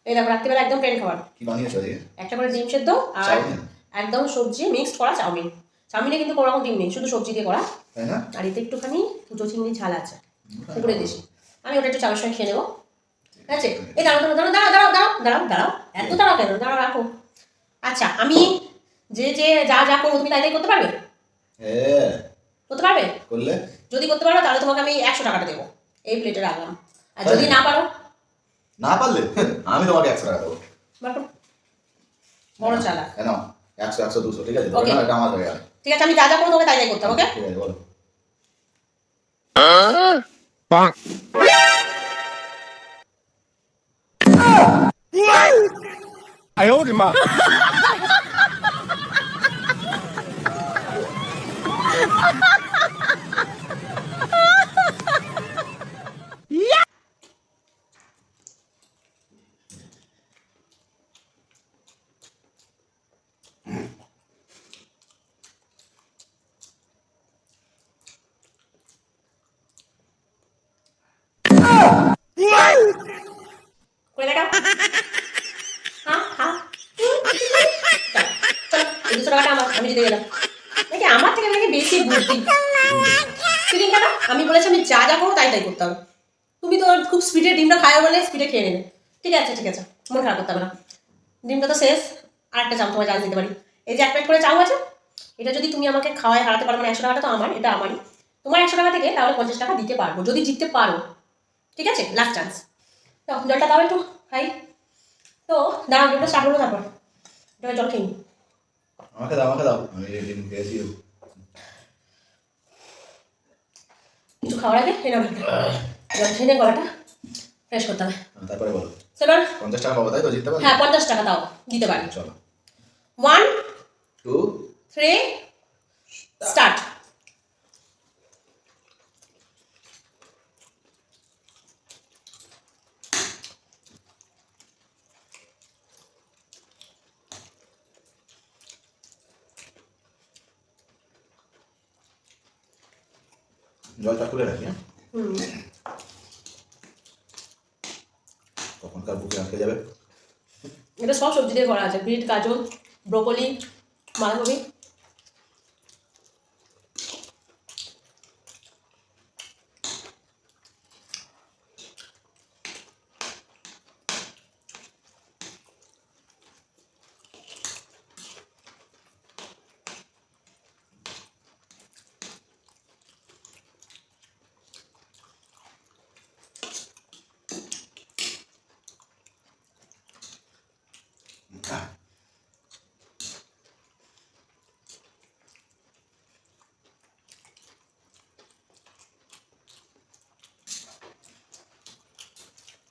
এই দেখো রাত্রিবেলা একদম প্লেন খাবার। কি বানিয়েছো আজকে? একটা করে ডিম সেদ্ধ আর একদম সবজি মিক্সড করা চাউমিন। চাউমিনে কিন্তু কোনো রকম ডিম নেই, শুধু সবজি দিয়ে করা। তাই না? আর এতে একটুখানি দুটো চিংড়ি ঝাল আছে, পুকুরে দেশি। আমি ওটা একটু চাউয়ের সঙ্গে খেয়ে নেবো, ঠিক আছে? এই দাঁড়াও দাঁড়াও দাঁড়াও দাঁড়াও দাঁড়াও দাঁড়াও দাঁড়াও, এত দাঁড়াও কেন? দাঁড়াও, রাখো। আচ্ছা, আমি যে যে যা যা করবো তুমি তাই তাই করতে পারবে? হ্যাঁ। করতে পারবে? করলে? যদি করতে পারো তাহলে তোমাকে আমি 100 টাকাটা দেবো, এই প্লেটে রাখলাম। আর যদি না পারো? না পারলে আমি তোমাকে 100 টাকা দেবো। বড় চালাক। কেন? 100 100 200, ঠিক আছে? ধরে নাও এটা আমার হয়ে গেল। ঠিক আছে, আমি যা যা করবো তোমাকে তাই তাই করতে হবে, ওকে? ঠিক আছে, বলো।哎呦我的妈করে দেখাও। হ্যাঁ হ্যাঁ, চলো, এই 200 টাকাটা আমার, আমি জিতে গেলাম। নাকি আমার থেকে নাকি বেশি বুদ্ধি। চিকেন কেন? আমি বলেছি আমি যা যা করবো তাই তাই করতে হবে। তুমি তো খুব স্পিডে ডিমটা খায় বলে স্পিডে খেয়ে নেবে। ঠিক আছে ঠিক আছে, মন খারাপ করতে হবে না। ডিমটা তো শেষ, আর একটা চাউ তোমার জাল দিতে পারি। এই যে 1 প্লেট করে চাউ আছে, এটা যদি তুমি আমাকে খাওয়ায় হারাতে পারো, মানে 100 টাকাটা তো আমার, এটা আমারই। তোমার 100 টাকা থেকে তাহলে 50 টাকা দিতে পারবো যদি জিততে পারো, ঠিক আছে? Last chance. তো জলটা দাও একটু খাই। তো দাঁড়াও, ডিমটা স্টার্ট করবো, তারপর এটা জল খেয়ে নি। আমাকে দাও, আমাকে দাও, আমি ডিম খেয়েছি। কিছু খাওয়ার আগে এই নাও ডিমটা। জল খেয়ে নিয়ে গলাটা ফ্রেশ করতে হবে। তারপরে বলো। সেবার 50 টাকা পাবো, তাই তো? জিততে পারবো? হ্যাঁ 50 টাকা দাও, দিতে পারি। চলো, 1 2 3 স্টার্ট। জলটা খুলে রাখি। হ্যাঁ, হুম, কখনকার বুকে আটকে যাবে। এটা সব সবজি দিয়ে করা আছে, বিট, গাজর, ব্রোকলি, বাঁধাকপি।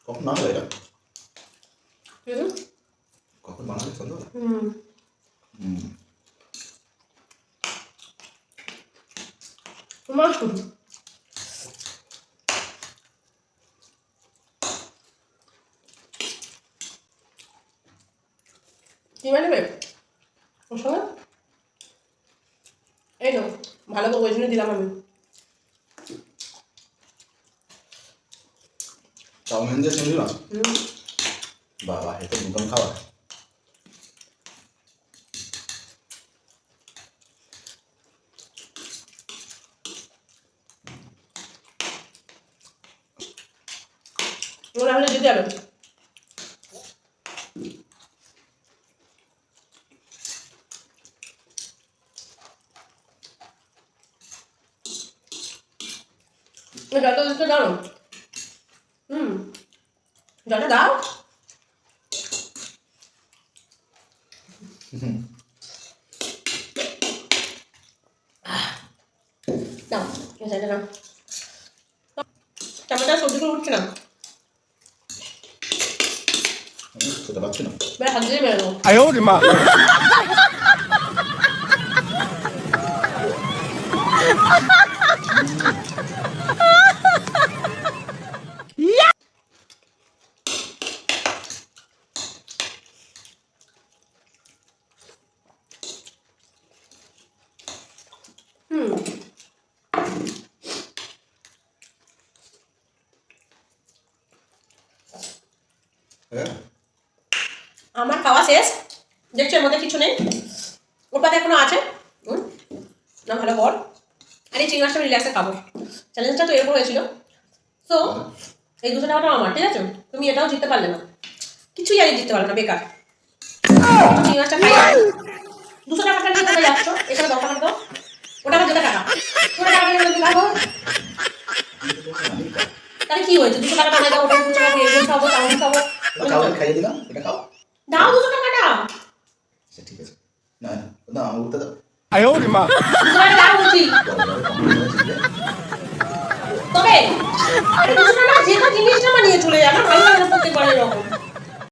কখন বানাবে এটা? হুম কখন বানাবে সন্ধ্যাবেলা? হুম, তোমার কি বানাবে ওর সঙ্গে? এই তো ভালো তো, ওই জন্য দিলাম আমি। চাউমিন দিয়ে চিংড়ি মাছ? হুম, বাবা, এটা নতুন খাবার। ওরা হলে দিতে যাবে। জলটা দিতে দাও। হুম, জলটা দাও। দাও, এটা দাও। টমেটো সবজিগুলো উঠছে না, খেতে পাচ্ছি না। বেড়া হাত দিয়ে বেরো। 哎呦我的妈হুম, হ্যাঁ, আমার খাওয়া শেষ, দেখছো এর মধ্যে কিছু নেই, ওর পাতে এখনো আছে। না ভালো বল, আর এই চিংড়ি মাছটা আমি রিল্যাক্সে খাবো। চ্যালেঞ্জটা তো এরকম হয়েছিল। তো এই 200 টাকাটা আমার, ঠিক আছে? তুমি এটাও জিততে পারলে না, কিছুই আগে জিততে পারলে না, বেকার। চিংড়ি মাছটা খাই, 200 টাকাটা নিয়ে কোথায় যাচ্ছ? এখানে 10 টাকা দাও, ওটা আমার যেটা টাকা, ওটা টাকা নিয়ে আমি খাবো। তাহলে কি হয়েছে? 200 টাকা টাকা দাও, ওটা 200 টাকা এগুলো খাবো, চাউমিন খাবো। চাউমিন খাইয়ে দিলাম, এটা খাও। দাও 200 টাকাটা। আচ্ছা ঠিক আছে, না না না আমার উঠতে দাও। 200 টাকা দাও বলছি। তবে 200 টাকা যেটা জিনিসটা নিয়ে চলে যাবে, ভালো লাগে না প্রত্যেকবার এরকম।